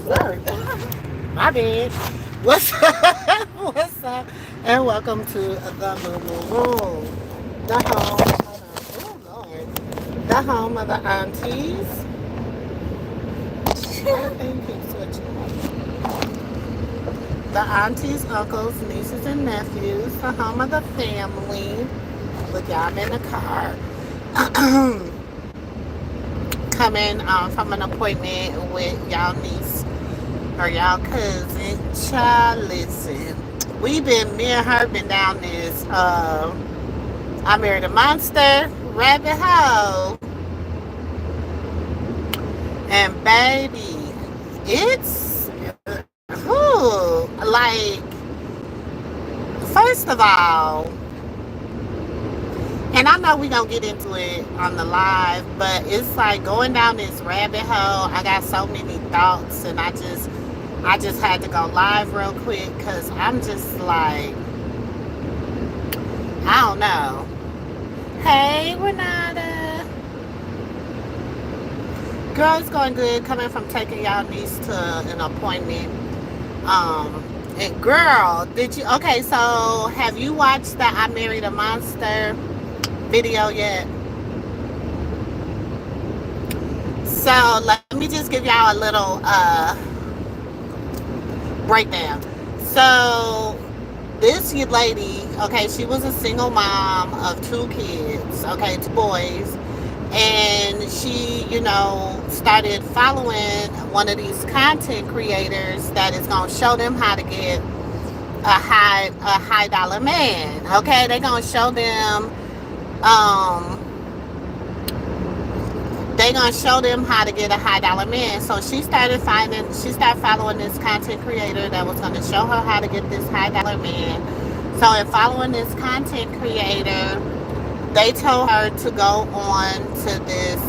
Sorry. My bad. What's up? What's up? And welcome to the Moo Room. The home. Hold on. Oh, Lord. The home of the aunties. Everything keeps switching. The aunties, uncles, nieces, and nephews. The home of the family. Look, y'all, I'm in the car. Coming from an appointment with y'all niece or y'all cousin. Child, listen. Me and her been down this I married a monster rabbit hole. And baby, it's like first of all, and I know we gonna get into it on the live, but it's like going down this rabbit hole. I got so many thoughts, and I just had to go live real quick because I'm just like, I don't know. Hey, Renata. Girl, it's going good. Coming from taking y'all niece to an appointment. And girl, did you? Okay, so have you watched the I Married a Monster video yet? So let me just give y'all a little breakdown. So this lady, okay, she was a single mom of two kids, okay, two boys, and she, started following one of these content creators that is gonna show them how to get a high dollar man. Okay, they're gonna show them um how to get a high dollar man. So she started following this content creator that was gonna show her how to get this high dollar man. So in following this content creator, they told her to go on to this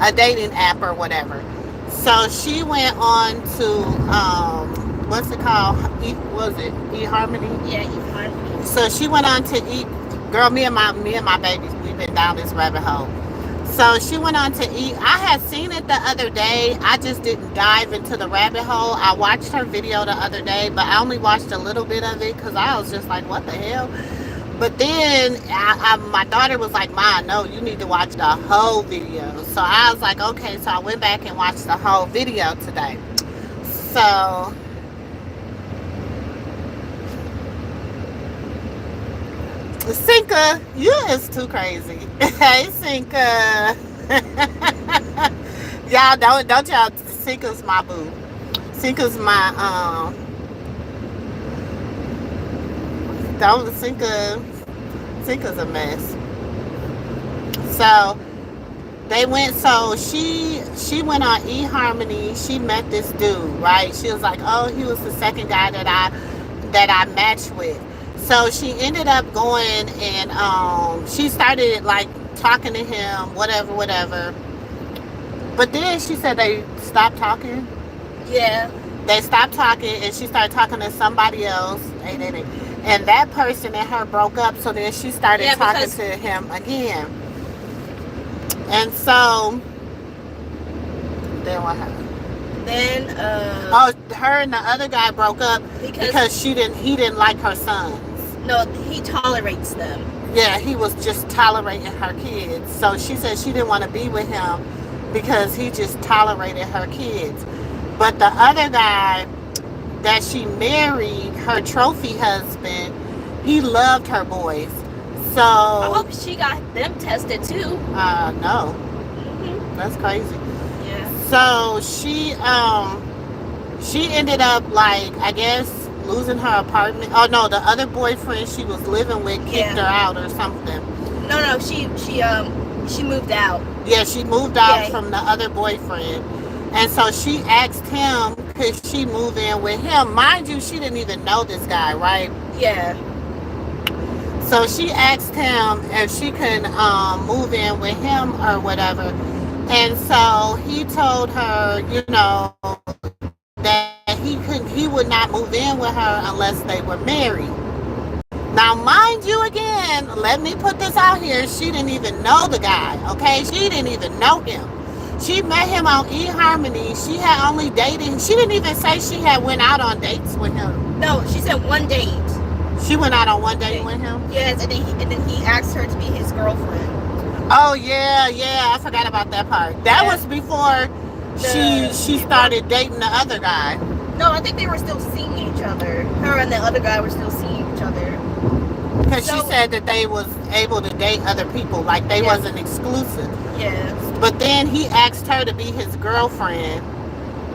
a dating app or whatever. So she went on to what's it called? Was it eHarmony? Yeah, eHarmony. So she went on to girl. Me and my babies, we've been down this rabbit hole. So she went on to eat. I had seen it the other day. I just didn't dive into the rabbit hole. I watched her video the other day, but I only watched a little bit of it because I was just like, what the hell? But then my daughter was like, Ma, no, you need to watch the whole video. So I was like, okay. So I went back and watched the whole video today. So Cinca, you is too crazy. Hey, Cinca. Y'all don't y'all. Cinca's my boo. Cinca's my Don't Cinca's a mess. So they went. So she went on eHarmony. She met this dude, right? She was like, oh, he was the second guy that I matched with. So she ended up going and she started like talking to him, whatever. But then she said they stopped talking. Yeah. They stopped talking and she started talking to somebody else. And that person and her broke up. So then she started talking to him again. And so then what happened? Then her and the other guy broke up because he didn't like her sons. No, he tolerates them. Yeah, he was just tolerating her kids. So she said she didn't want to be with him because he just tolerated her kids. But the other guy that she married, her trophy husband, he loved her boys. So I hope she got them tested too. No. Mm-hmm. That's crazy. Yeah. So she ended up, like, I guess, losing her apartment. Oh no, the other boyfriend she was living with kicked her out or something. No, she moved out. Yeah, she moved out from the other boyfriend. And so she asked him, could she move in with him? Mind you, she didn't even know this guy, right? Yeah. So she asked him if she could move in with him or whatever. And so he told her, that he would not move in with her unless they were married. Now, mind you, again, let me put this out here. She didn't even know the guy, okay? She didn't even know him. She met him on eHarmony. She had only dated. She didn't even say she had went out on dates with him. No, she said one date. She went out on one date with him. Yes, and then he asked her to be his girlfriend. Oh yeah, I forgot about that part. That was before she started dating the other guy. No, I think they were still seeing each other. Her and the other guy were still seeing each other. Because she said that they was able to date other people, like they wasn't exclusive. Yeah. But then he asked her to be his girlfriend,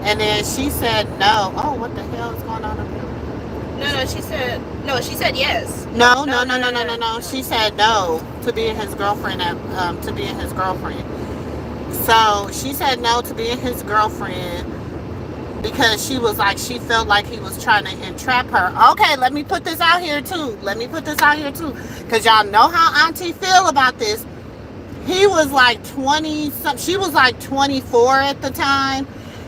and then she said no. Oh, what the hell is going on up here? No, she said yes. No. She said no to being his girlfriend. So she said no to being his girlfriend because she was like, she felt like he was trying to entrap her. Okay, let me put this out here too. Because y'all know how Auntie feel about this. He was like 20 something. She was like 24 at the time.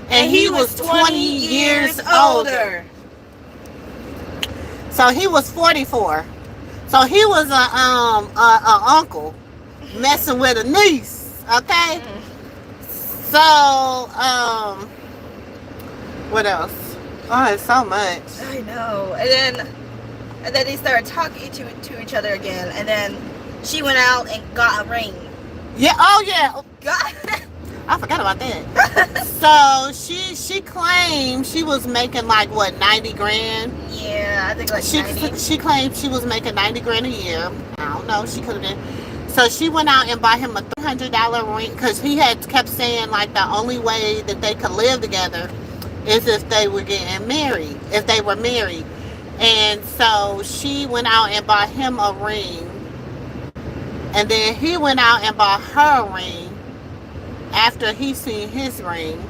And he was 20 years older. So he was 44. So he was a uncle messing with a niece. Okay? So, what else? Oh, it's so much. I know. And then they started talking to each other again. And then she went out and got a ring. Yeah. Oh, yeah. God. I forgot about that. So she claimed she was making like what, 90 grand? Yeah, I think like 90. She claimed she was making 90 grand a year. I don't know. She could have been. So she went out and bought him a $300 ring because he had kept saying like the only way that they could live together is if they were getting married, if they were married. And so she went out and bought him a ring. And then he went out and bought her a ring after he seen his ring.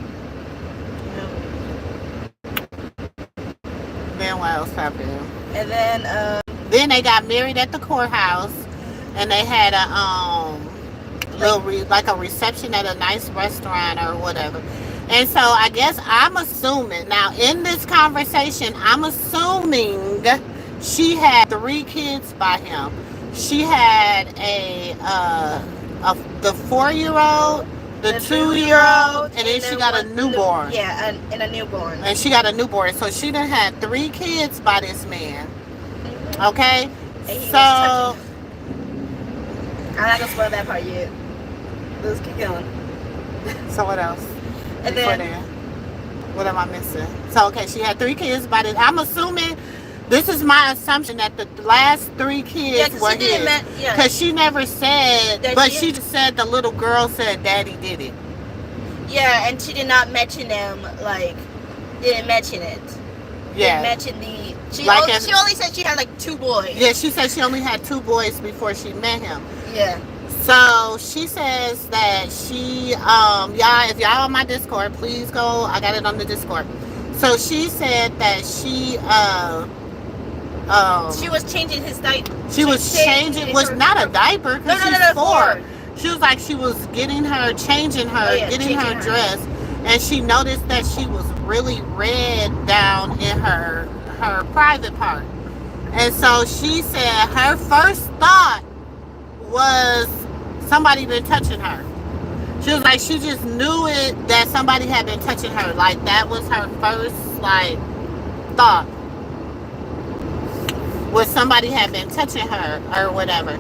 Then what else happened? And then they got married at the courthouse, and they had a like a reception at a nice restaurant or whatever. And so I guess I'm assuming now in this conversation, I'm assuming she had 3 kids by him. She had the 4-year-old, the 2-year-old, and then she got a newborn. Yeah, and a newborn. And she got a newborn. So she done had 3 kids by this man. Okay? So I'm not gonna spoil that part yet. Let's keep going. So what else? And then what am I missing? So okay, she had 3 kids by this. I'm assuming, this is my assumption, that the last 3 kids were his. Because she never said, but she just said the little girl said daddy did it. Yeah, and she did not mention them, like, didn't mention it. Yeah. Didn't mention she only said she had like 2 boys. Yeah, she said she only had 2 boys before she met him. Yeah. So she says that she, y'all, if y'all on my Discord, please go. I got it on the Discord. So she said that she was changing his diaper. She was changing, was not a diaper, because she's 4. She was like, she was changing her dress, and she noticed that she was really red down in her private part. And so she said her first thought was somebody been touching her. She was like, she just knew it, that somebody had been touching her. Like, that was her first, like, thought. Was somebody had been touching her or whatever.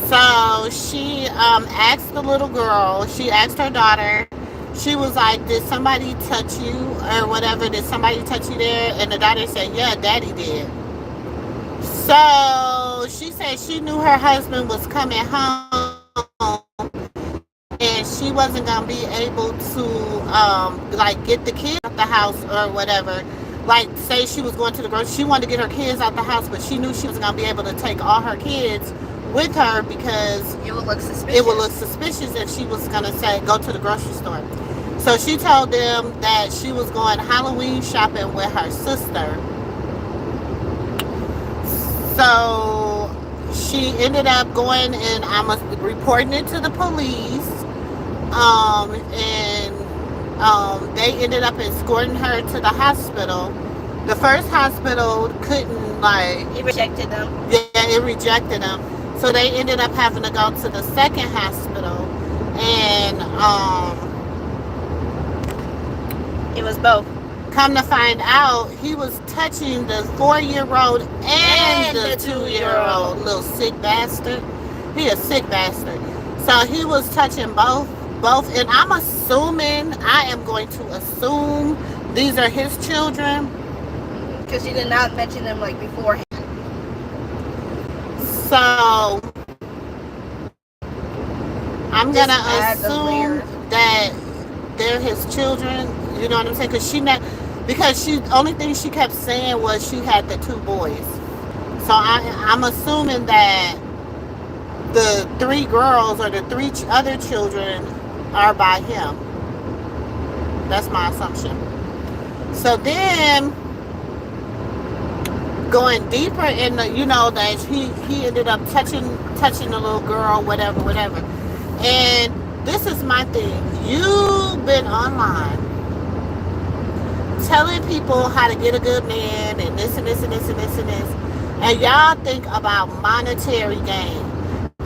So she asked the little girl, she asked her daughter, she was like, did somebody touch you or whatever? Did somebody touch you there? And the daughter said, yeah, daddy did. So she said she knew her husband was coming home, and she wasn't going to be able to like get the kids out the house or whatever. Like, say she was going to the grocery, she wanted to get her kids out the house, but she knew she was going to be able to take all her kids with her because it would look suspicious. It would look suspicious if she was going to say, go to the grocery store. So she told them that she was going Halloween shopping with her sister. So she ended up going and reporting it to the police. They ended up escorting her to the hospital. The first hospital couldn't, like... It rejected them. Yeah, it rejected them. So they ended up having to go to the second hospital. And It was both. Come to find out, he was touching the 4-year-old and the 2-year-old. Little sick bastard. He a sick bastard. So he was touching both. And I'm assuming, I am going to assume these are his children. Because she did not mention them like beforehand. So I'm going to assume that they're his children. You know what I'm saying? Because she only thing she kept saying was she had the 2 boys. So I'm assuming that the 3 girls or the 3 other children are by him. That's my assumption. So then, going deeper in the, that he ended up touching the little girl, whatever. And this is my thing. You've been online telling people how to get a good man and this and this and this and this and this. And y'all think about monetary gain.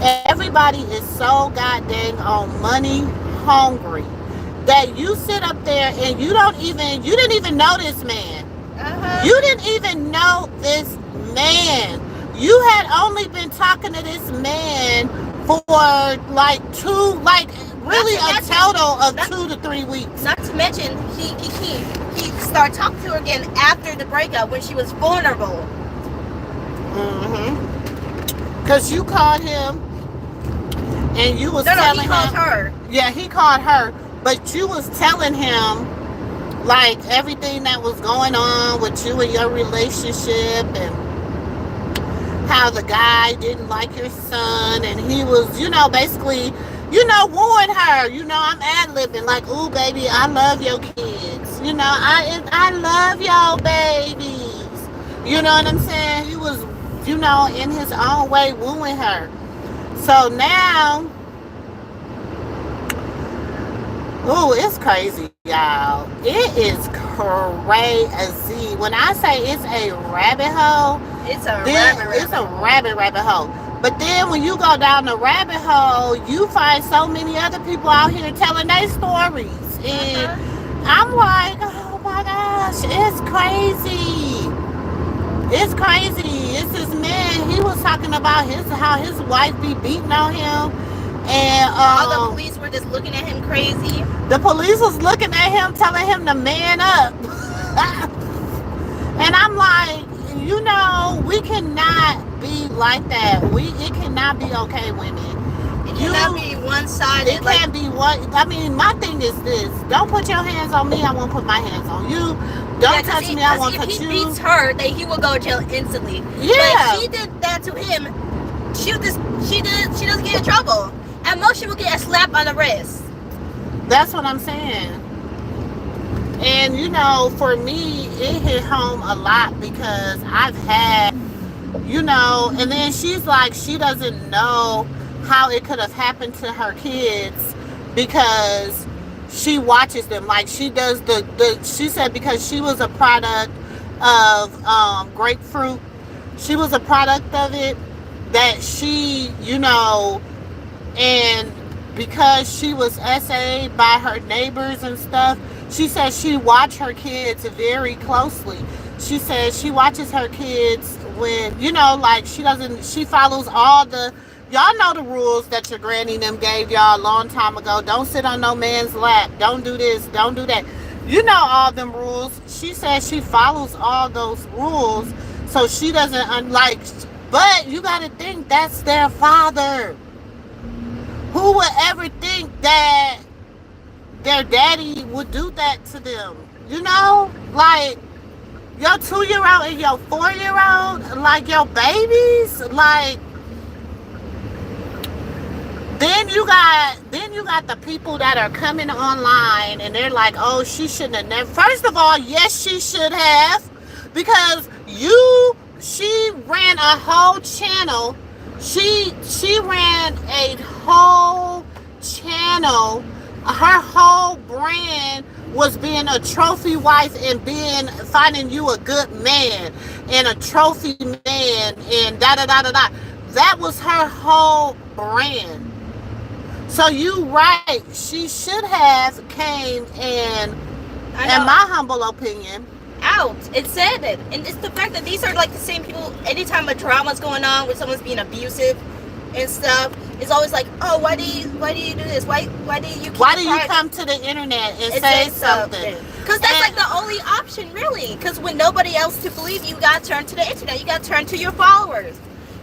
Everybody is so goddamn on money hungry that you sit up there and you didn't even know this man. You didn't even know this man. You had only been talking to this man for really a total of 2 to 3 weeks. Not to mention, he started talking to her again after the breakup when she was vulnerable. Because you called him and you was telling him. No, he called her. Yeah, he called her, but you was telling him like everything that was going on with you and your relationship and how the guy didn't like your son and he was, basically, wooing her. I'm ad-libbing like, ooh, baby, I love your kids. I love your babies. You know what I'm saying? He was, in his own way wooing her. So now, ooh, it's crazy, y'all. It is crazy. When I say it's a rabbit hole, it's a rabbit hole. But then when you go down the rabbit hole, you find so many other people out here telling their stories. And I'm like, oh my gosh, it's crazy. It's crazy. It's this man. He was talking about how his wife be beating on him. And all the police were just looking at him crazy. The police was looking at him, telling him to man up. And I'm like, we cannot be like that. It cannot be okay, women. It cannot be one-sided. It can't be one. I mean, my thing is this. Don't put your hands on me. I won't put my hands on you. Don't touch me. I won't touch you. If he beats her, then he will go to jail instantly. Yeah. But she did that to him. She doesn't get in trouble. At most, she will get a slap on the wrist. That's what I'm saying. And, for me, it hit home a lot because I've had, and then she's like, she doesn't know how it could have happened to her kids because she watches them. Like, she does she said because she was a product of grapefruit. She was a product of it that she, and because she was SA'd by her neighbors and stuff, she said she watched her kids very closely. She said she watches her kids when, she follows all the, y'all know the rules that your granny and them gave y'all a long time ago. Don't sit on no man's lap. Don't do this. Don't do that. All them rules. She said she follows all those rules. So she doesn't, but you got to think that's their father. Who would ever think that their daddy would do that to them? Like your 2-year-old and your 4-year-old, like your babies, like. Then you got the people that are coming online and they're like, oh, she shouldn't have never. First of all, yes, she should have, because she ran a whole channel. She ran a whole channel. Her whole brand was being a trophy wife and finding you a good man and a trophy man and da-da-da-da-da. That was her whole brand. So you right, she should have came and I in know. my humble opinion. Out. It said it. And it's the fact that these are like the same people. Anytime a drama's going on where someone's being abusive and stuff, it's always like, oh, why do you do this? Why do you keep Why do you private? come to the internet and And say something? Because that's And- like the only option, really. Because when nobody else to believe you, gotta turn to the internet. You gotta turn to your followers.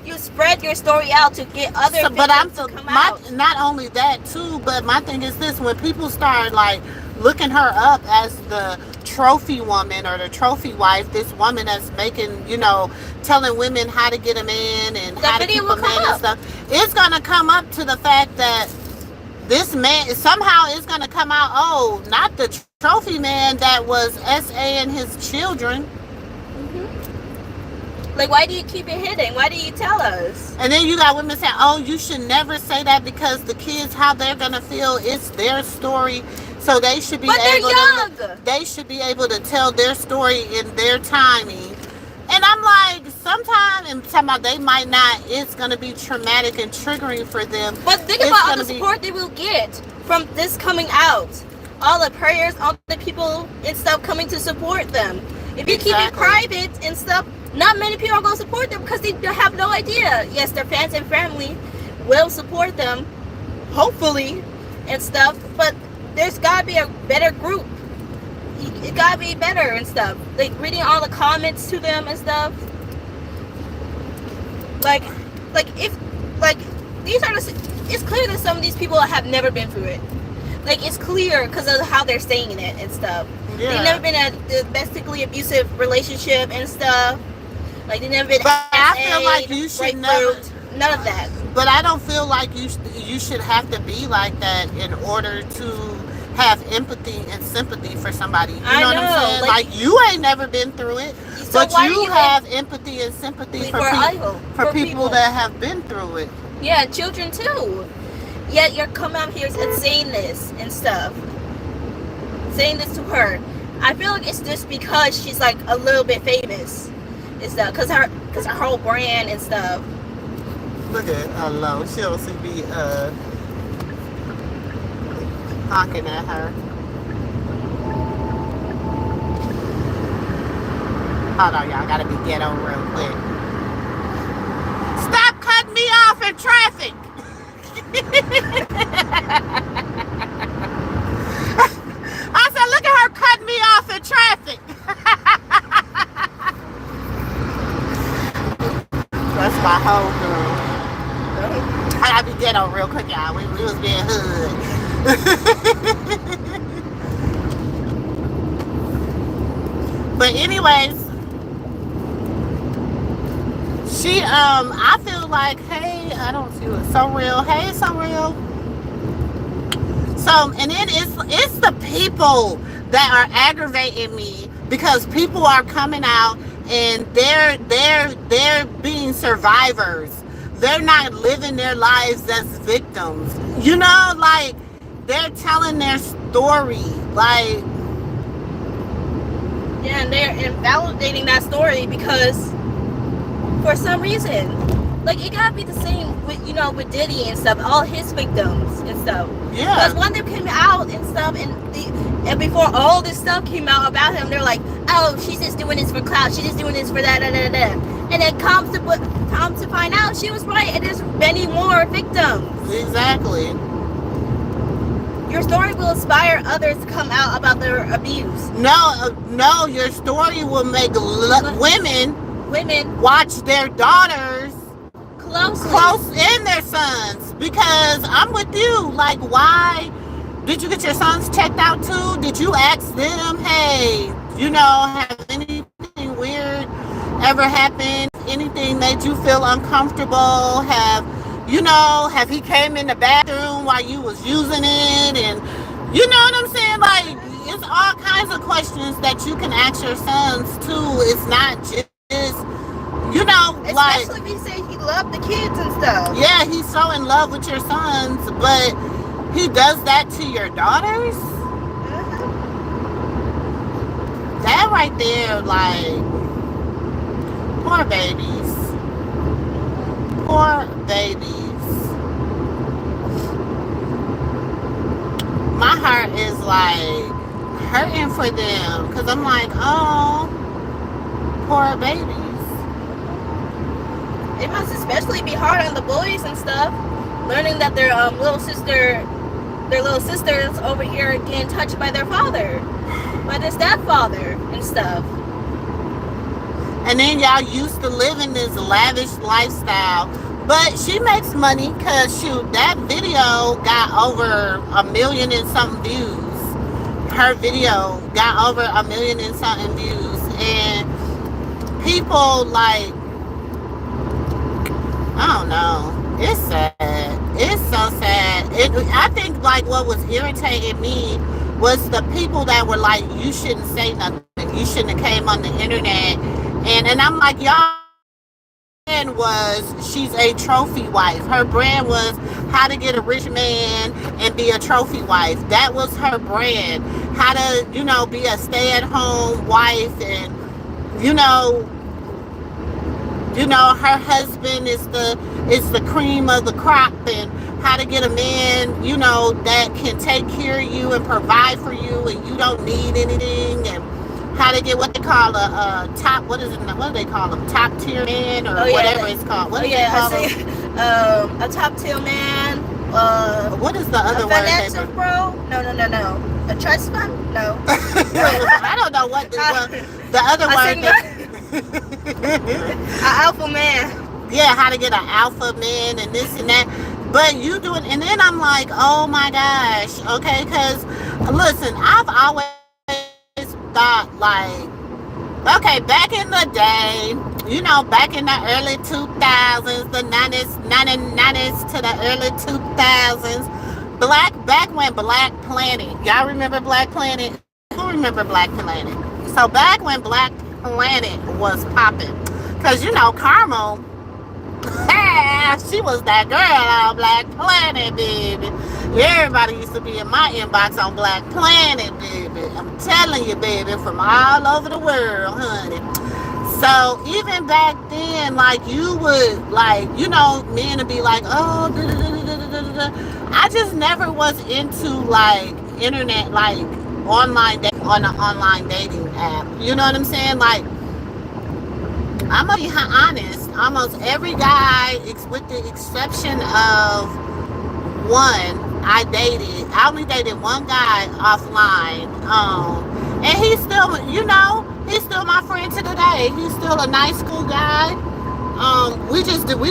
You spread your story out to get other But I'm victims to come out. not only that too, but my thing is this: when people start like looking her up as the trophy woman or the trophy wife, this woman that's making, telling women how to get a man and That how to video keep will a man come and up. stuff, it's gonna come up to the fact that this man somehow is gonna come out. Oh, not the trophy man that was SA and his children. Like, why do you keep it hidden? Why do you tell us? And then you got women saying, oh, you should never say that because the kids, how they're going to feel, it's their story. So they should be But they're able young. they should be able to tell their story in their timing. And I'm like, sometimes, and talking about they might not, it's going to be traumatic and triggering for them. But think It's about all gonna the be- support they will get from this coming out. All the prayers, all the people and stuff coming to support them. If you keep it Exactly. private and stuff, not many people are going to support them because they have no idea. Yes, their fans and family will support them, hopefully, and stuff. But there's got to be a better group. It got to be better and stuff. Like reading all the comments to them and stuff. Like if these are it's clear that some of these people have never been through it. Like it's clear because of how they're saying it and stuff. Yeah. They've never been in a domestically abusive relationship and stuff. Like they've never been. But I SA, feel like you should grapefruit, none of that. But I don't feel like you should have to be like that in order to have empathy and sympathy for somebody. You I know what I'm know, saying? like- Like you ain't never been through it, So but why do you you have empathy and sympathy for people people that have been through it. Yeah, children too. Yet you're coming out here and saying this and stuff. Saying this to her. I feel like it's just because she's like a little bit famous and stuff. Cause her whole brand and stuff. Look at her low. She don't see me honking at her. Hold on, y'all. Gotta be ghetto real quick. Stop cutting me off in traffic. I said, look at her cutting me off in traffic. That's my whole girl. I gotta be ghetto real quick, y'all. We was being hood. But anyways, she I feel like, hey, I don't see what so real. Hey, so real. So and then it's the people that are aggravating me because people are coming out and they're being survivors. They're not living their lives as victims. You know, like they're telling their story. Like Yeah, and they're invalidating that story because for some reason. Like it gotta be the same with with Diddy and stuff, all his victims and stuff. yeah. Because when they came out and stuff, and before all this stuff came out about him, they're like, oh, she's just doing this for clout. She's just doing this for that, and then comes to find out she was right, and there's many more victims. Exactly. Your story will inspire others to come out about their abuse. No, your story will make women watch their daughters Closely. close in their sons, because I'm with you. Like, why did you get your sons checked out too? Did you ask them, hey, have anything weird ever happened? Anything made you feel uncomfortable? Have he came in the bathroom while you was using it? And you know what I'm saying? Like, it's all kinds of questions that you can ask your sons too. It's not just like, Especially if he say he loved the kids and stuff. yeah, he's so in love with your sons, but he does that to your daughters? That right there, like, poor babies. Poor babies. My heart is like, hurting for them because I'm like, oh, poor babies. It must especially be hard on the boys and stuff, learning that their little sisters over here are getting touched by their father, by their stepfather and stuff. And then y'all used to live in this lavish lifestyle. But she makes money because, shoot, that video got over 1 million and something views. Her video got over 1 million and something views. And people, like, I don't know. It's sad. It's so sad. I think, like, what was irritating me was the people that were like, you shouldn't say nothing. You shouldn't have came on the internet. And I'm like, y'all, was she's a trophy wife. Her brand was how to get a rich man and be a trophy wife. That was her brand. How to, be a stay-at-home wife, and her husband is the cream of the crop, and how to get a man, that can take care of you and provide for you, and you don't need anything, and how to get what they call a top, what do they call them? Top tier man or whatever it's called. What do they call them? A top tier man. What is the other word? Financial bro? No. A trust fund? No. I don't know what the other word. An alpha man. Yeah, how to get an alpha man and this and that. But you do it, and then I'm like, oh my gosh, okay, because listen, I've always thought, like, okay, back in the day, back in the early 2000s, the 90s to the early 2000s, back when Black Planet, y'all remember Black Planet? Who remember Black Planet? So back when Black Planet was popping, because Carmel, she was that girl on Black Planet, baby. Everybody used to be in my inbox on Black Planet, baby. I'm telling you, baby, from all over the world, honey. So even back then, like, you would, like, men would be like, oh, I just never was into, like, internet, like, on an online dating app. You know what I'm saying? Like, I'm gonna be honest, almost every guy, with the exception of one, I only dated one guy offline, and he's still, he's still my friend to today. He's still a nice, cool guy. We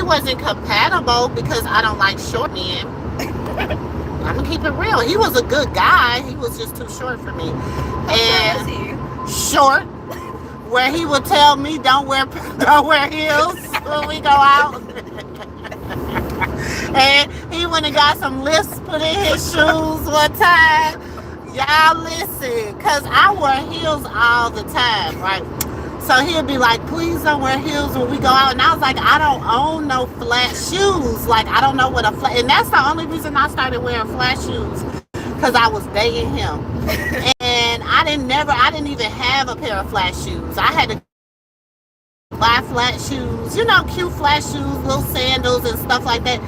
wasn't compatible because I don't like short men. I'm gonna keep it real. He was a good guy. He was just too short for me. Short, where he would tell me don't wear heels when we go out. And he went and got some lifts put in his shoes one time. Y'all listen, because I wear heels all the time, right? So he'll be like, please don't wear heels when we go out. And I was like, I don't own no flat shoes. Like, I don't know what a flat... And that's the only reason I started wearing flat shoes, because I was dating him. And I didn't even have a pair of flat shoes. I had to buy flat shoes, cute flat shoes, little sandals and stuff like that.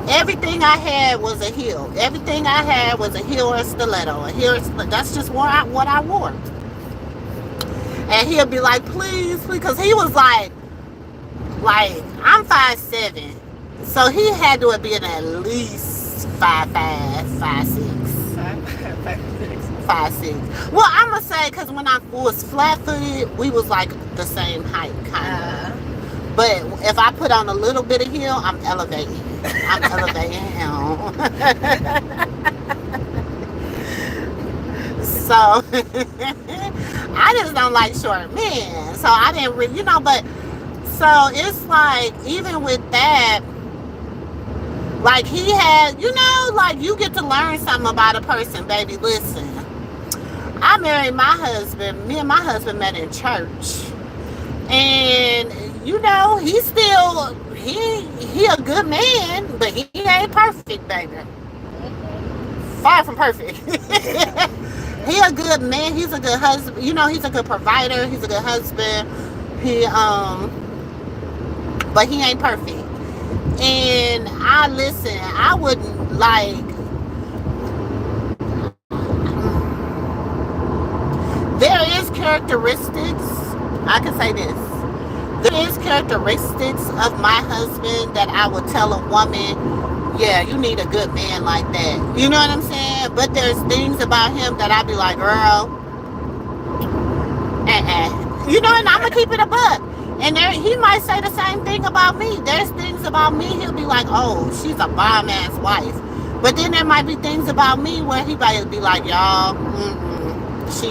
Everything I had was a heel. Everything I had was a heel or a stiletto. That's just what I wore. And he'll be like, please, because he was like I'm 5'7", so he had to have been at least 5'5", 5'6". 5'6". Well, I'm gonna say, because when I was flat-footed, we was like the same height, kind of. But if I put on a little bit of heel, I'm elevating him. So I just don't like short men. So I didn't really, but so it's like, even with that, like, he had, like, you get to learn something about a person, baby. Listen, I married my husband. Me and my husband met in church. And, he's still, he a good man, but he ain't perfect, baby. Far from perfect. He a good man. He's a good husband. He's a good provider. He's a good husband. But he ain't perfect. And I wouldn't, like, characteristics, I can say this. There is characteristics of my husband that I would tell a woman, yeah, you need a good man like that. You know what I'm saying? But there's things about him that I'd be like, girl, you know, and I'm gonna keep it a buck. And there, he might say the same thing about me. There's things about me he'll be like, oh, she's a bomb ass wife. But then there might be things about me where he might be like, y'all, she,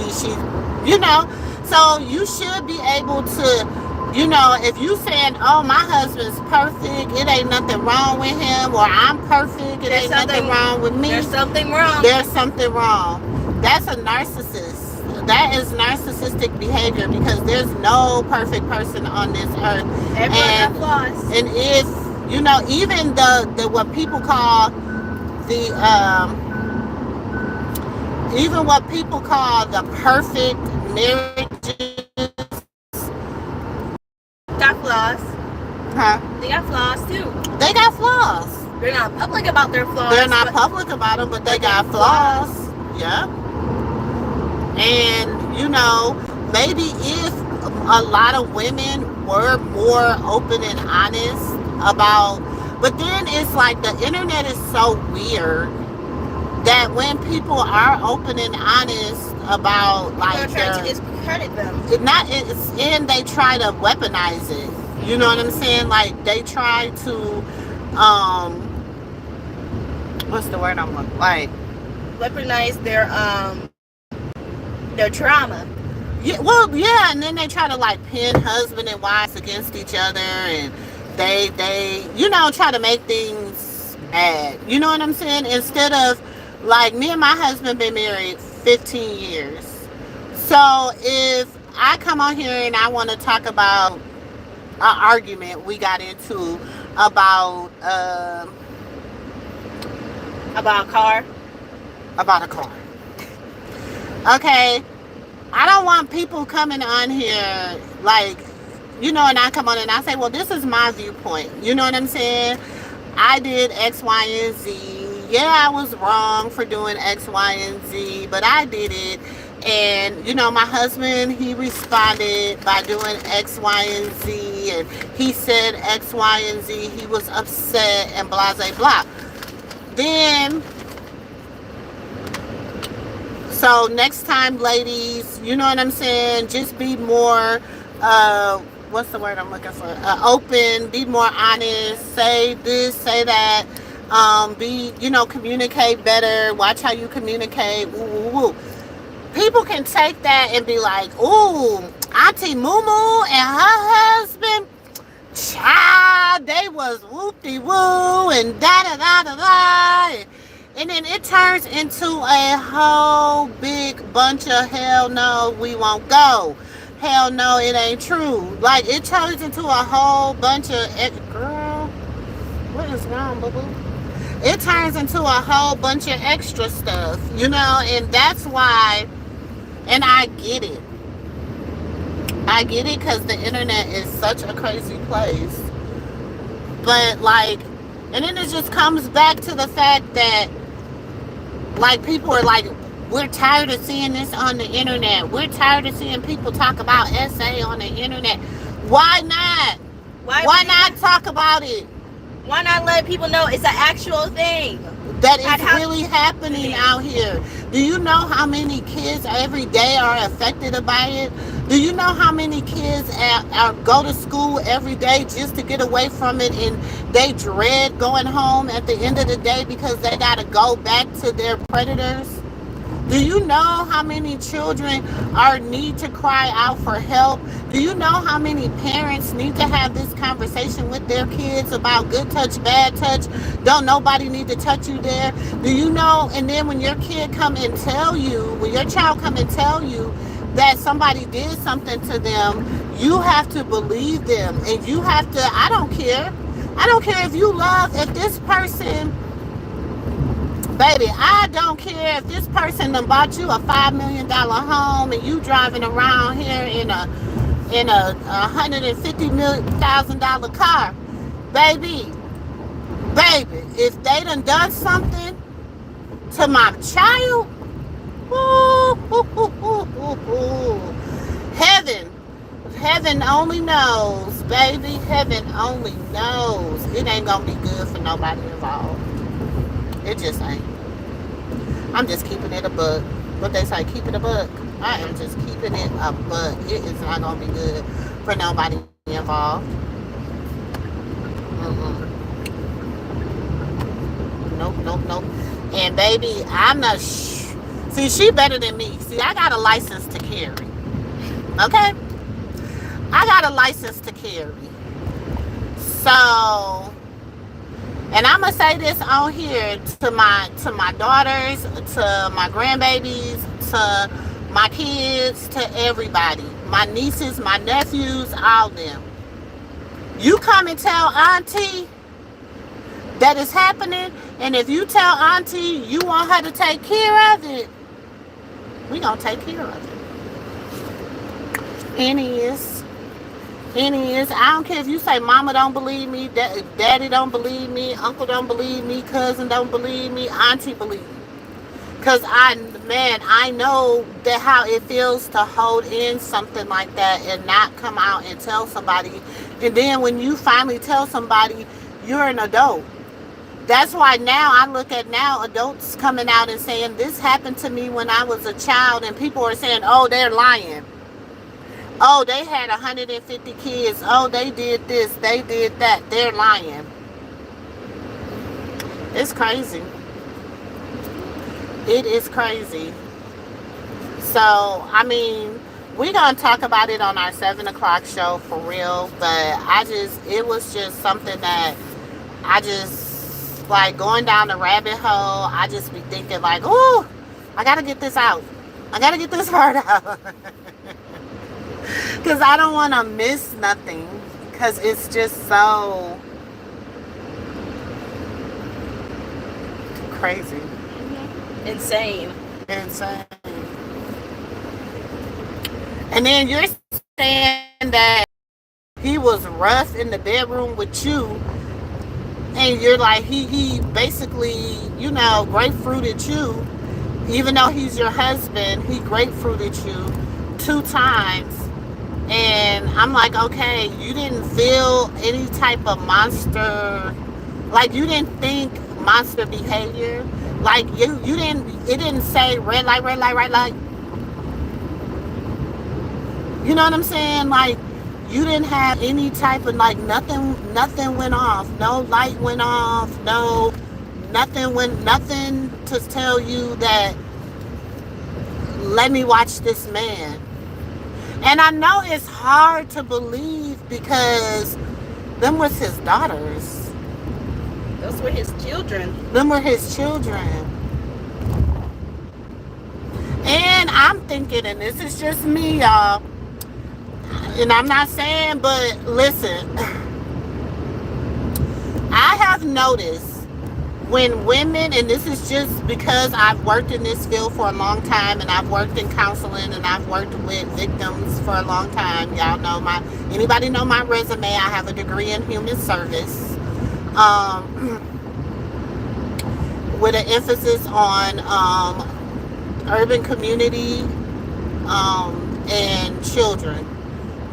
you know. So you should be able to, you know, if you saying, oh, my husband's perfect, it ain't nothing wrong with him, or I'm perfect, it ain't nothing wrong with me. There's something wrong. There's something wrong. That's a narcissist. That is narcissistic behavior, because there's no perfect person on this earth. Everyone has flaws. And if, you know, even the what people call the even what people call the perfect marriages got flaws. Huh? They got flaws too. They got flaws. They're not public about their flaws. They're not public about them, but they got flaws. Yeah. And, you know, maybe if a lot of women were more open and honest about, but then it's like the internet is so weird that when people are open and honest about, like, they're trying to discredit them. And they try to weaponize it. You know what I'm saying? Like, they try to, what's the word I'm looking, like, weaponize their trauma. Yeah, well, yeah, and then they try to like pin husband and wives against each other, and they you know, try to make things bad. You know what I'm saying? Instead of, like, me and my husband been married 15 years. So if I come on here and I want to talk about an argument we got into about a car. About a car. Okay, I don't want people coming on here like, you know, and I come on and I say, well, this is my viewpoint. You know what I'm saying? I did X, Y, and Z. Yeah, I was wrong for doing X, Y, and Z, but I did it. And, you know, my husband, he responded by doing X, Y, and Z. And he said X, Y, and Z. He was upset and blah, blah, blah. Then, so next time, ladies, you know what I'm saying? Just be more, what's the word I'm looking for? Open, be more honest, say this, say that, you know, communicate better, watch how you communicate, woo, woo, woo. People can take that and be like, ooh, Auntie Moo and her husband, child, they was whoop-de-woo and da-da-da-da-da. And then it turns into a whole big bunch of hell no, we won't go. Hell no, it ain't true. Like, it turns into a whole bunch of, girl, what is wrong, boo-boo? It turns into a whole bunch of extra stuff, you know, and that's why, and I get it. I get it, because the internet is such a crazy place. But, like, and then it just comes back to the fact that, like, people are like, we're tired of seeing this on the internet. We're tired of seeing people talk about SA on the internet. Why not? Why not talk about it? Why not let people know it's an actual thing? That is really happening out here. Do you know how many kids every day are affected by it? Do you know how many kids go to school every day just to get away from it, and they dread going home at the end of the day because they got to go back to their predators? Do you know how many children need to cry out for help? Do you know how many parents need to have this conversation with their kids about good touch, bad touch? Don't nobody need to touch you there? Do you know? And then when your kid come and tell you, when your child come and tell you that somebody did something to them, you have to believe them. And you have to, I don't care if you love, if this person, baby, I don't care if this person done bought you a $5 million home and you driving around here in a $150,000 car. Baby, if they done something to my child, Heaven only knows, baby. Heaven only knows. It ain't gonna be good for nobody involved. It just ain't. I'm just keeping it a buck. What they say, keep it a buck. I am just keeping it a buck. It is not gonna be good for nobody involved. Mm-mm. Nope, nope, nope. And baby, I'm not. See, she better than me. See, I got a license to carry. Okay, I got a license to carry. So, and I'm gonna say this on here to my daughters, to my grandbabies, to my kids, to everybody, my nieces, my nephews, all them. You come and tell Auntie that it's happening, and if you tell Auntie you want her to take care of it, we gonna take care of it. And is. I don't care if you say Mama don't believe me, Daddy don't believe me, Uncle don't believe me, cousin don't believe me, Auntie believe me. Cause I know that how it feels to hold in something like that and not come out and tell somebody. And then when you finally tell somebody, you're an adult. That's why now I look at now adults coming out and saying this happened to me when I was a child, and people are saying, oh, they're lying. Oh, they had 150 kids. Oh, they did this. They did that. They're lying. It's crazy. It is crazy. So, I mean, we're going to talk about it on our 7 o'clock show for real. But it was just something that I just, like, going down the rabbit hole, I just be thinking like, oh, I got to get this out. I got to get this part out. Because I don't want to miss nothing. Because it's just so crazy. Insane. And then you're saying that he was rough in the bedroom with you. And you're like, he basically, grapefruited you. Even though he's your husband, he grapefruited you 2 times. And I'm like, okay, you didn't feel any type of monster, like you didn't think monster behavior, like it didn't say red light, red light. You know what I'm saying? Like you didn't have any type of, like, nothing went off, no light went off, no nothing to tell you that let me watch this man. And I know it's hard to believe because them was his daughters. Those were his children. Them were his children. And I'm thinking, and this is just me, y'all, and I'm not saying, but listen, I have noticed when women, and this is just because I've worked in this field for a long time, and I've worked in counseling, and I've worked with victims for a long time. Y'all know anybody know my resume? I have a degree in human service, with an emphasis on urban community and children.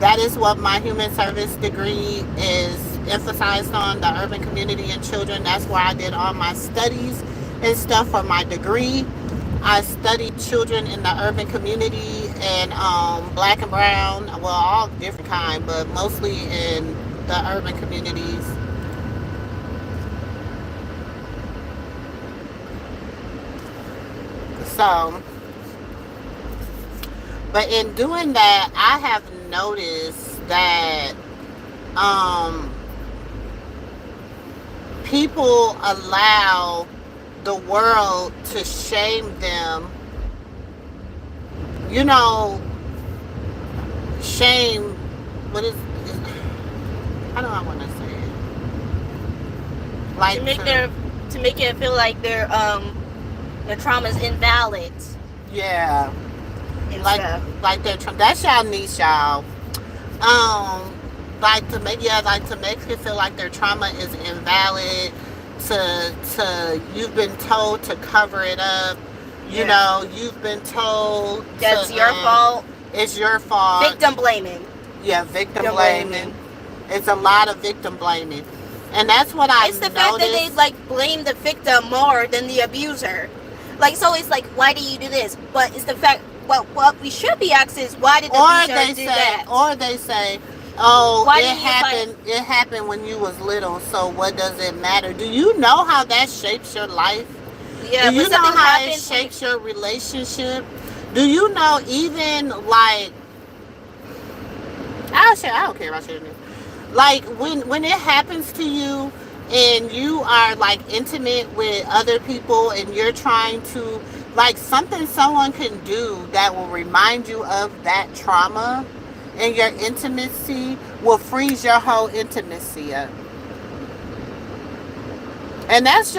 That is what my human service degree is emphasized on, the urban community and children. That's where I did all my studies and stuff for my degree. I studied children in the urban community and black and brown, well, all different kind, but mostly in the urban communities. So, but in doing that, I have noticed that people allow the world to shame them, shame, how do I want to say it? Like to make it feel like their trauma is invalid. Yeah. And like stuff. like that's y'all niche, y'all. Like to make it feel like their trauma is invalid. To you've been told to cover it up. You've been told that's your fault. It's your fault. Victim blaming. Yeah, victim Victim blaming. blaming. It's a lot of victim blaming. And that's what I It's the fact that they noticed. like blame the victim more than the abuser. Like, so it's like, why did you do this? But it's the fact. Well, what we should be asking is, why did the abuser do that? Or they say, oh, Why it didn't you happened. It happened when you was little. So what does it matter? Do you know how that shapes your life? Yeah, Do but you know something how it happens. shapes your relationship? Do you know even like? I don't care about sharing this. Like when it happens to you, and you are like intimate with other people, and you're trying to like something someone can do that will remind you of that trauma, and your intimacy will freeze your whole intimacy up. And that's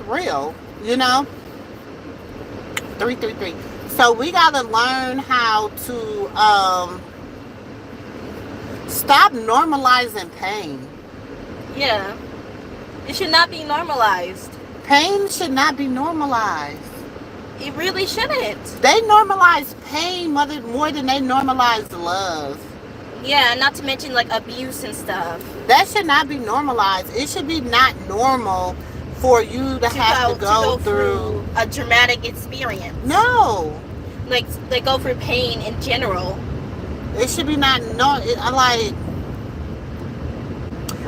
real, you know. 333. So we gotta learn how to stop normalizing pain. Yeah, it should not be normalized. Pain should not be normalized. It really shouldn't. They normalize pain more than they normalize love. Yeah, not to mention like abuse and stuff. That should not be normalized. It should be not normal for you to have to go through a traumatic experience. No. Like they go through pain in general. It should be not like.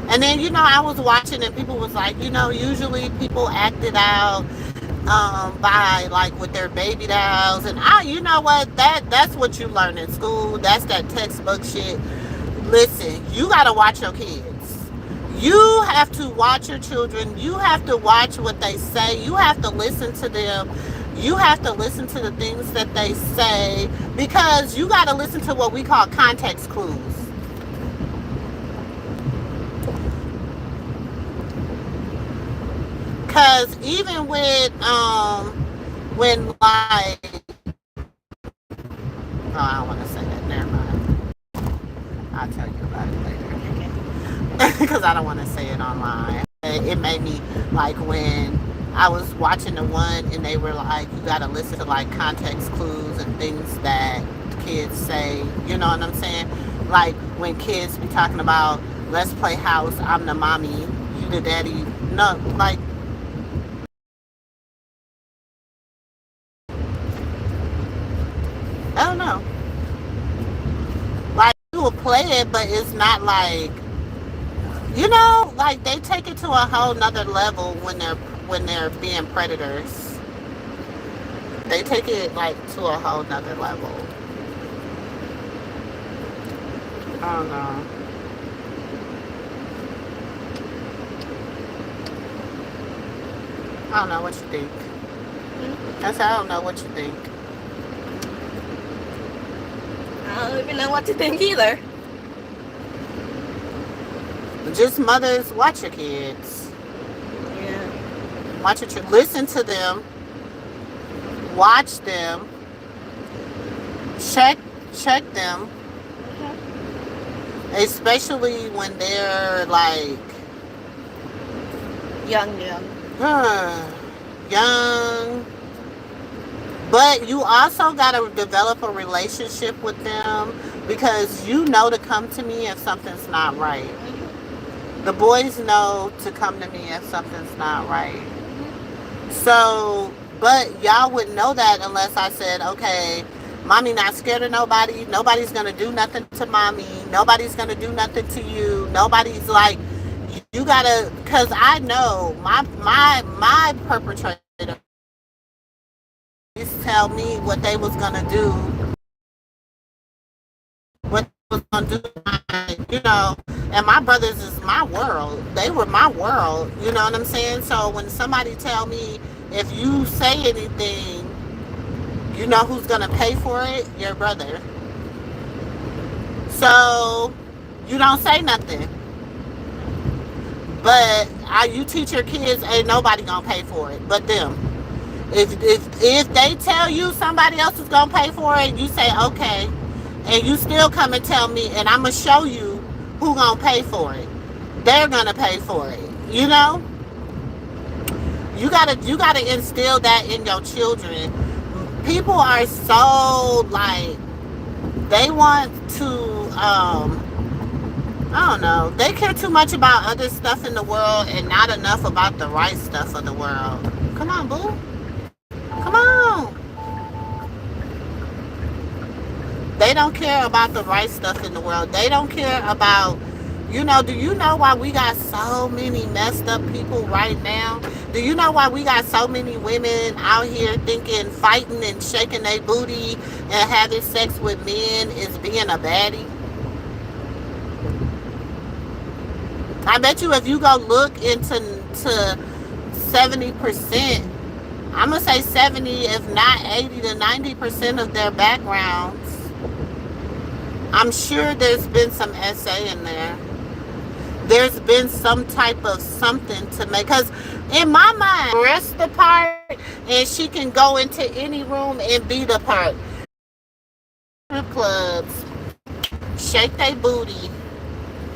And then I was watching and people was like, usually people act it out by like with their baby dolls, and you know what, that's what you learn in school. That's that textbook shit. Listen, you gotta watch your kids. You have to watch your children. You have to watch what they say. You have to listen to them. You have to listen to the things that they say, because you got to listen to what we call context clues. Because even with, when like, oh, I don't want to say that, never mind. I'll tell you about it later. Because I don't want to say it online. It made me, like, when I was watching the one and they were like, you gotta listen to like context clues and things that kids say, you know what I'm saying? Like when kids be talking about, let's play house, I'm the mommy, you the daddy. No, like, I don't know. Like, you will play it, but it's not like, like they take it to a whole nother level when they're being predators. They take it like to a whole nother level. I don't know. I don't know what you think. I said I don't know what you think. I don't even know what to think either. Just mothers, watch your kids. Yeah. Watch your children. Listen to them. Watch them. Check them. Mm-hmm. Especially when they're like young. Young. But you also gotta develop a relationship with them, because you know to come to me if something's not right. The boys know to come to me if something's not right. So, but y'all wouldn't know that unless I said, okay, mommy not scared of nobody. Nobody's going to do nothing to mommy. Nobody's going to do nothing to you. Nobody's like, you got to, because I know my perpetrator used to tell me what they was going to do. What they was going to do, and my brothers is my world. They were my world, you know what I'm saying? So when somebody tell me, if you say anything, you know who's gonna pay for it? Your brother. So you don't say nothing. But you teach your kids, ain't nobody gonna pay for it but them. If they tell you somebody else is gonna pay for it, you say okay, and you still come and tell me, and I'm gonna show you who gonna pay for it. They're gonna pay for it. You know? You gotta instill that in your children. People are so like, They want to, I don't know. They care too much about other stuff in the world and not enough about the right stuff of the world. Come on, boo. Come on. They don't care about the right stuff in the world. They don't care about, do you know why we got so many messed up people right now? Do you know why we got so many women out here thinking fighting and shaking their booty and having sex with men is being a baddie? I bet you if you go look into 70%, I'm going to say 70, if not 80 to 90% of their backgrounds, I'm sure there's been some essay in there. There's been some type of something to make, because in my mind, rest the part and she can go into any room and be the part. Strip clubs, shake their booty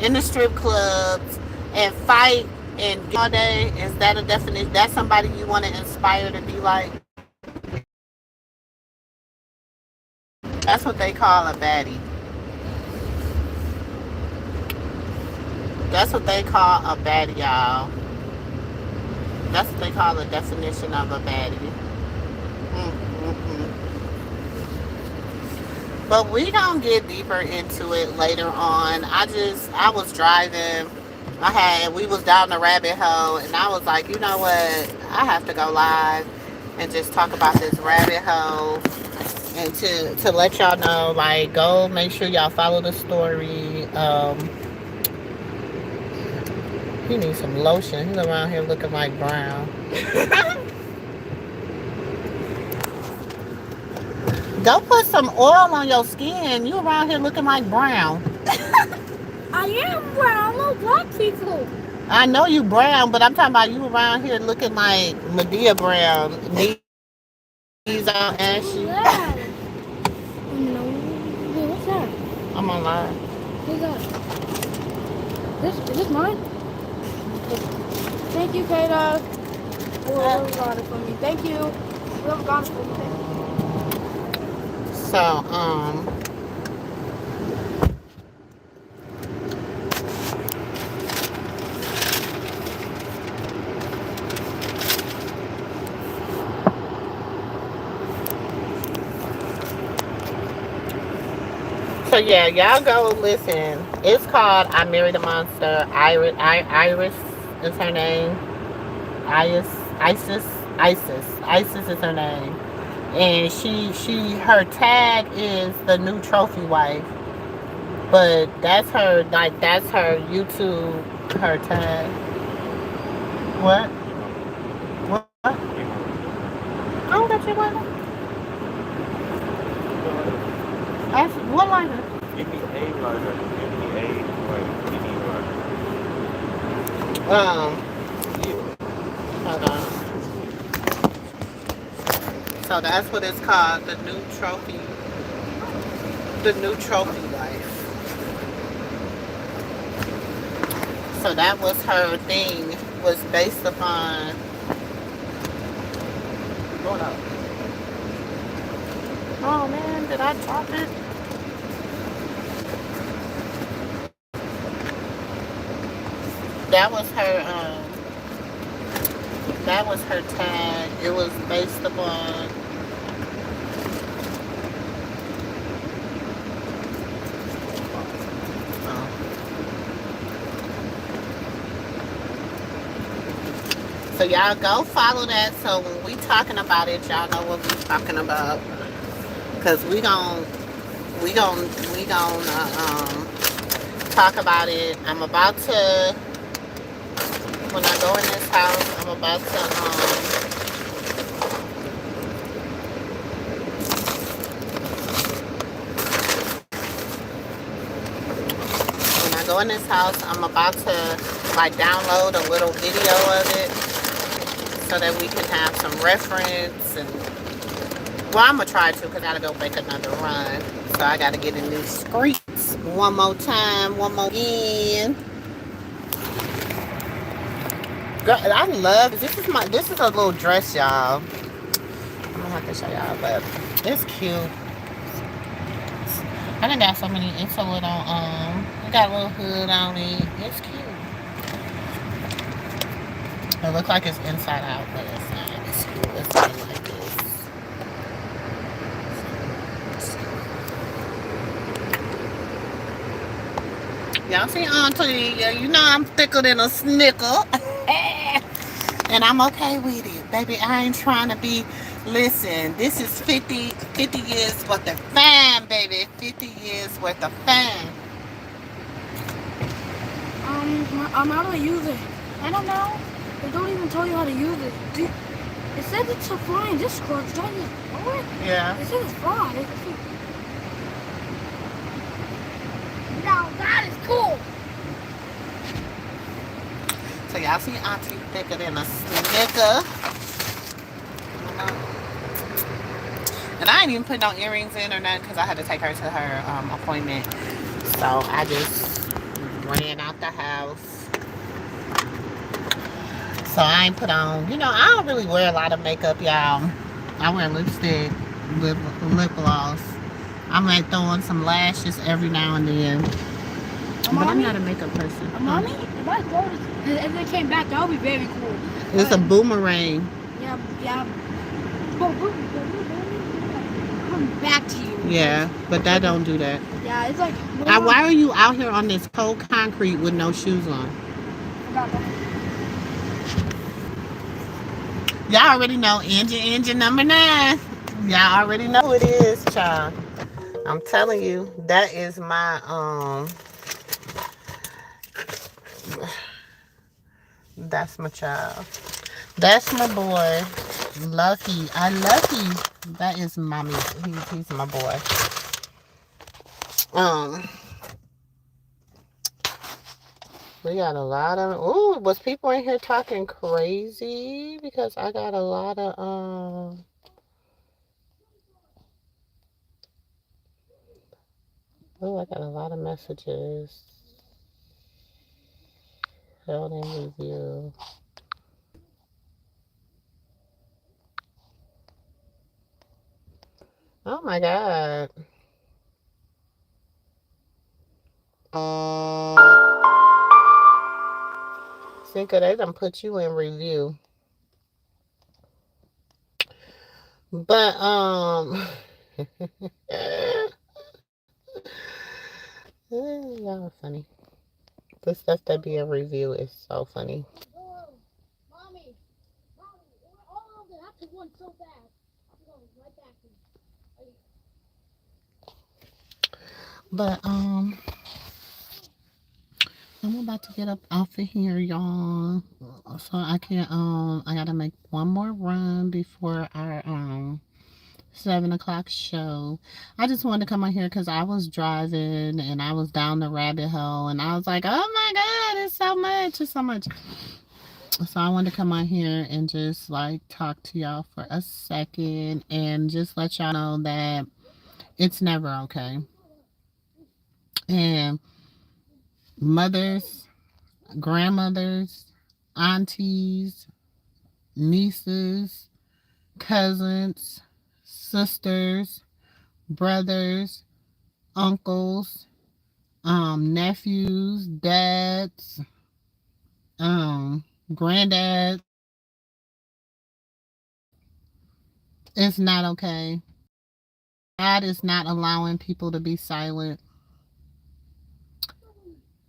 in the strip clubs and fight and all day. Is that a definition? That's somebody you want to inspire to be like? That's what they call a baddie. That's what they call a baddie, y'all. That's what they call the definition of a baddie. But we gonna get deeper into it later on. I was driving. We was down the rabbit hole, and I was like, you know what? I have to go live and just talk about this rabbit hole, and to let y'all know, like, go make sure y'all follow the story. He needs some lotion. He's around here looking like brown. Go put some oil on your skin. You around here looking like brown. I am brown. No black people. I know you brown, but I'm talking about you around here looking like Medea Brown. Knees all ashy. Yeah. No. Wait, what's that? I'm online. Who's that? Is this mine? Thank you, Kata. Whoever got it for me. Thank you. Whoever got it for me. Thank you. So, yeah, y'all go listen. It's called I Married a Monster. Iris is her name. Isis is her name. And her tag is the new trophy wife. But that's her YouTube, her tag. What? What? I don't got your lighter. What lighter? Give me a lighter. Give me a Hold on. So that's what it's called, the new trophy wife. So that was her thing, was based upon. Hold up. Oh man, did I drop it? That was her tag. It was based upon. So y'all go follow that. So when we talking about it, y'all know what we talking about. Cause we gon' talk about it. I'm about to. When I go in this house, I'm about to when I go in this house, I'm about to like download a little video of it so that we can have some reference. And well, I'm gonna try to, because I gotta go make another run. So I gotta get in these streets one more time, one more again. Girl, I love this. This is a little dress, y'all. I'm gonna have to show y'all, but it's cute. I done got so many. It's a little it got a little hood on it. It's cute. It looks like it's inside out, but it's not. It's cute. It's like this. Y'all see Auntie? Yeah, you know I'm thicker than a snicker. And I'm okay with it. Baby, I ain't trying to be... Listen, this is 50 years worth of fame, baby. 50 years worth of fame. How do I use it? I don't know. They don't even tell you how to use it. Dude, it says it's a flying Discord. Don't you know it? Yeah. It says it's fly. Now that is cool. So y'all see Auntie thicker than a snicker. And I ain't even put no earrings in or nothing because I had to take her to her appointment. So I just ran out the house. So I ain't put on, you know, I don't really wear a lot of makeup, y'all. I wear lipstick, lip gloss. I might throw on some lashes every now and then. But I'm not a makeup person. Mommy, if I throw this and they came back, that would be very cool. It's a boomerang. Yeah. Come back to you. Yeah, but that don't do that. Yeah, it's like... Why are you out here on this cold concrete with no shoes on? Y'all already know engine number 9. Y'all already know who it is, child. I'm telling you, that is my that's my child. That's my boy, Lucky. Lucky. That is mommy. He's my boy. We got a lot of... Ooh, was people in here talking crazy? Because I got a lot of... Oh, I got a lot of messages. Held in review. Oh my God. Cinco, they done put you in review. But y'all are funny. The stuff that be in review is so funny. Whoa, mommy, all of that to one so fast. I'm going right back to you. But I'm about to get up off of here, y'all. So I can I gotta make one more run before our 7 o'clock show. I just wanted to come on here because I was driving and I was down the rabbit hole and I was like, oh my God, it's so much. So I wanted to come on here and just like talk to y'all for a second and just let y'all know that it's never okay. And mothers, grandmothers, aunties, nieces, cousins, sisters, brothers, uncles, nephews, dads, granddads. It's not okay. God is not allowing people to be silent.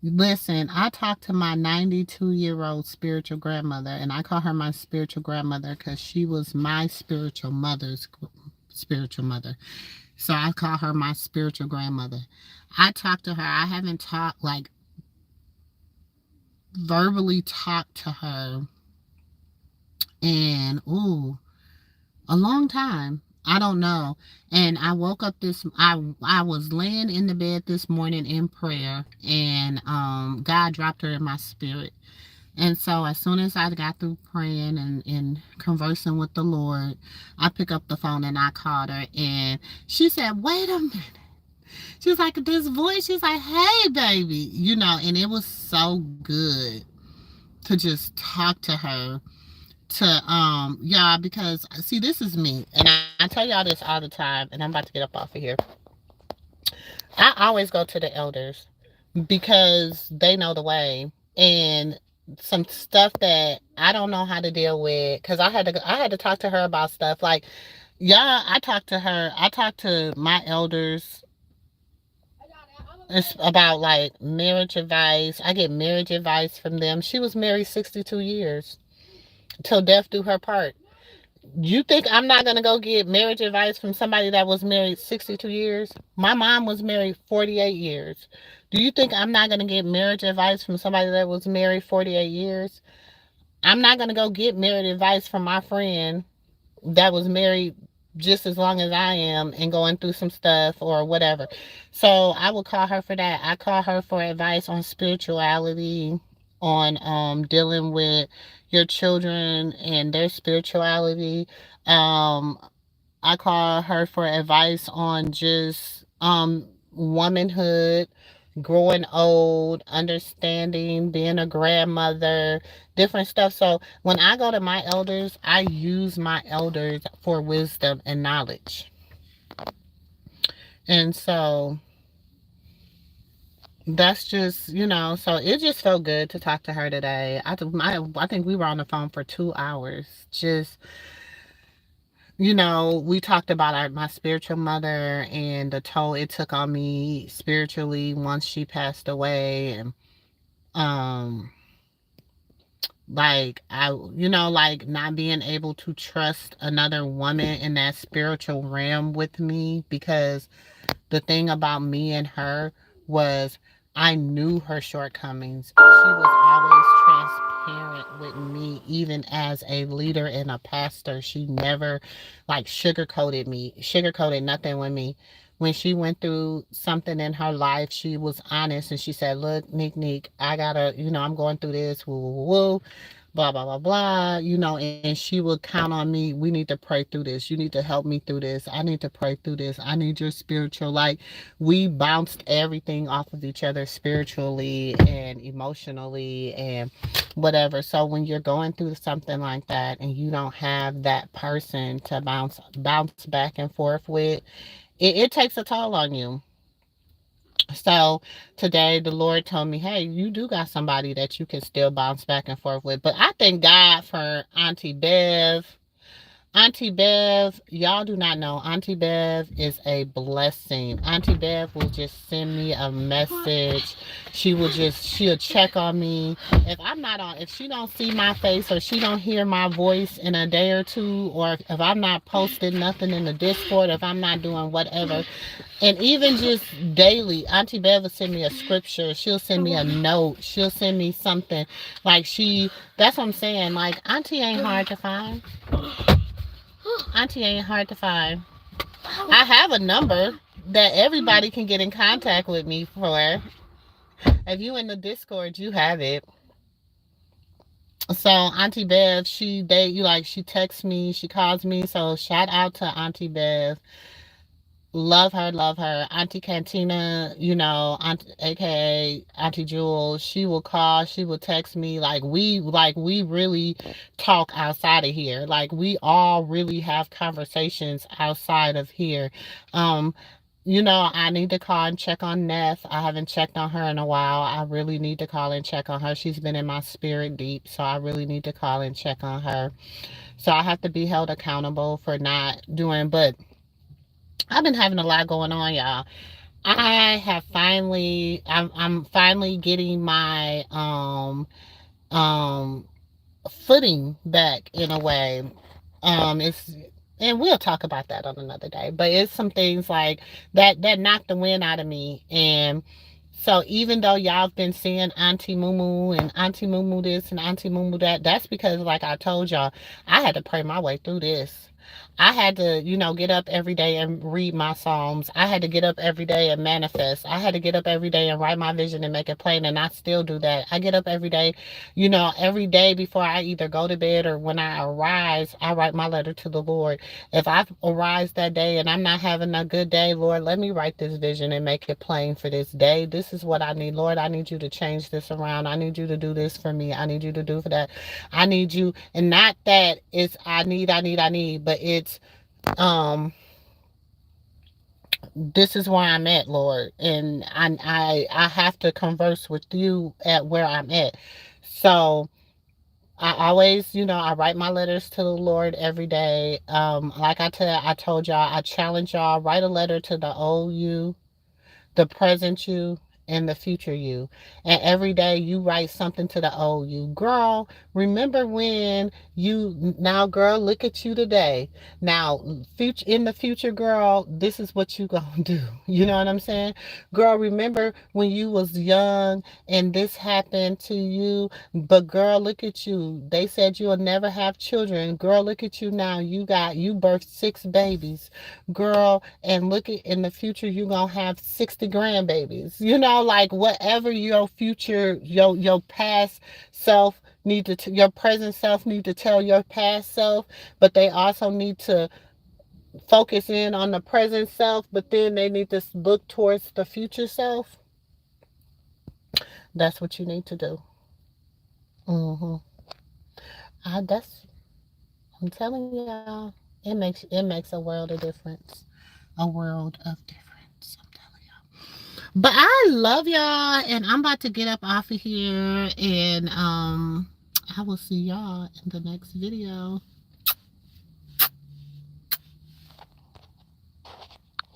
Listen, I talked to my 92-year-old spiritual grandmother, and I call her my spiritual grandmother because she was my spiritual mother's spiritual mother. So I call her my spiritual grandmother. I talked to her. I haven't talked, like, verbally talked to her in, a long time. I don't know. And I woke up I was laying in the bed this morning in prayer, and God dropped her in my spirit. And so as soon as I got through praying and conversing with the Lord, I picked up the phone and I called her, and she said, wait a minute. She was like, this voice, she's like, hey baby, and it was so good to just talk to her. Y'all, because see, this is me, and I tell y'all this all the time, and I'm about to get up off of here. I always go to the elders because they know the way. And some stuff that I don't know how to deal with, because I had to talk to her about stuff like, yeah, I talked to my elders. It's about like marriage advice. I get marriage advice from them. She was married 62 years till death do her part. You think I'm not going to go get marriage advice from somebody that was married 62 years? My mom was married 48 years. Do you think I'm not going to get marriage advice from somebody that was married 48 years? I'm not going to go get marriage advice from my friend that was married just as long as I am and going through some stuff or whatever. So I would call her for that. I call her for advice on spirituality, on dealing with your children and their spirituality. Um I call her for advice on just womanhood, growing old, understanding, being a grandmother, different stuff. So when I go to my elders, I use my elders for wisdom and knowledge. And so that's just, so it just felt good to talk to her today. I think we were on the phone for 2 hours. Just, we talked about my spiritual mother and the toll it took on me spiritually once she passed away. And, um, like like not being able to trust another woman in that spiritual realm with me, because the thing about me and her was I knew her shortcomings. She was always transparent with me, even as a leader and a pastor. She never like sugarcoated nothing with me. When she went through something in her life, she was honest and she said, "Look, Nick, I gotta, I'm going through this, woo, woo, woo, blah, blah, blah, blah," and she would count on me. We need to pray through this. You need to help me through this. I need to pray through this. I need your spiritual. Like, we bounced everything off of each other spiritually and emotionally and whatever. So when you're going through something like that and you don't have that person to bounce back and forth with, it takes a toll on you. So today the Lord told me, hey, you do got somebody that you can still bounce back and forth with. But I thank God for Auntie Bev. Auntie Bev, y'all do not know, Auntie Bev is a blessing. Auntie Bev will just send me a message. She'll check on me. If she don't see my face or she don't hear my voice in a day or two, or if I'm not posting nothing in the Discord, if I'm not doing whatever, and even just daily, Auntie Bev will send me a scripture. She'll send me a note. She'll send me something. That's what I'm saying. Like, Auntie ain't hard to find. Auntie ain't hard to find. I have a number that everybody can get in contact with me for. If you in the Discord, you have it. So Auntie Bev, she texts me, she calls me. So shout out to Auntie Bev. Love her, love her. Auntie Cantina, aka Auntie Jewel, she will call, she will text me. Like we really talk outside of here. Like, we all really have conversations outside of here. Um, I need to call and check on Neff. I haven't checked on her in a while. I really need to call and check on her. She's been in my spirit deep, so I really need to call and check on her. So I have to be held accountable for not doing, but I've been having a lot going on, y'all. I'm finally getting my um footing back in a way. It's and we'll talk about that on another day. But it's some things like that knocked the wind out of me. And so even though y'all have been seeing Auntie Moo and Auntie Moo this and Auntie Moo that, that's because, like I told y'all, I had to pray my way through this. I had to, get up every day and read my Psalms. I had to get up every day and manifest. I had to get up every day and write my vision and make it plain. And I still do that. I get up every day, every day before I either go to bed or when I arise, I write my letter to the Lord. If I arise that day and I'm not having a good day, Lord, let me write this vision and make it plain for this day. This is what I need. Lord, I need you to change this around. I need you to do this for me. I need you to do for that. I need you. And not that it's I need, but it's um this is where I'm at, Lord, and I have to converse with you at where I'm at. So I always, I write my letters to the Lord every day. Like I told y'all, I challenge y'all, write a letter to the old you, the present you, and the future you. And every day you write something to the old you. Girl, remember when now girl, look at you today. Now, in the future, girl, this is what you gonna do. You know what I'm saying? Girl, remember when you was young and this happened to you, but girl, look at you. They said you'll never have children. Girl, look at you now. You birthed 6 babies. Girl, and look at in the future you're gonna have 60 grandbabies. Like whatever your future, your past self your present self need to tell your past self, but they also need to focus in on the present self, but then they need to look towards the future self. That's what you need to do. Mm-hmm. That's I'm telling y'all, it makes a world of difference. A world of difference. I'm telling y'all. But I love y'all, and I'm about to get up off of here, and I will see y'all in the next video.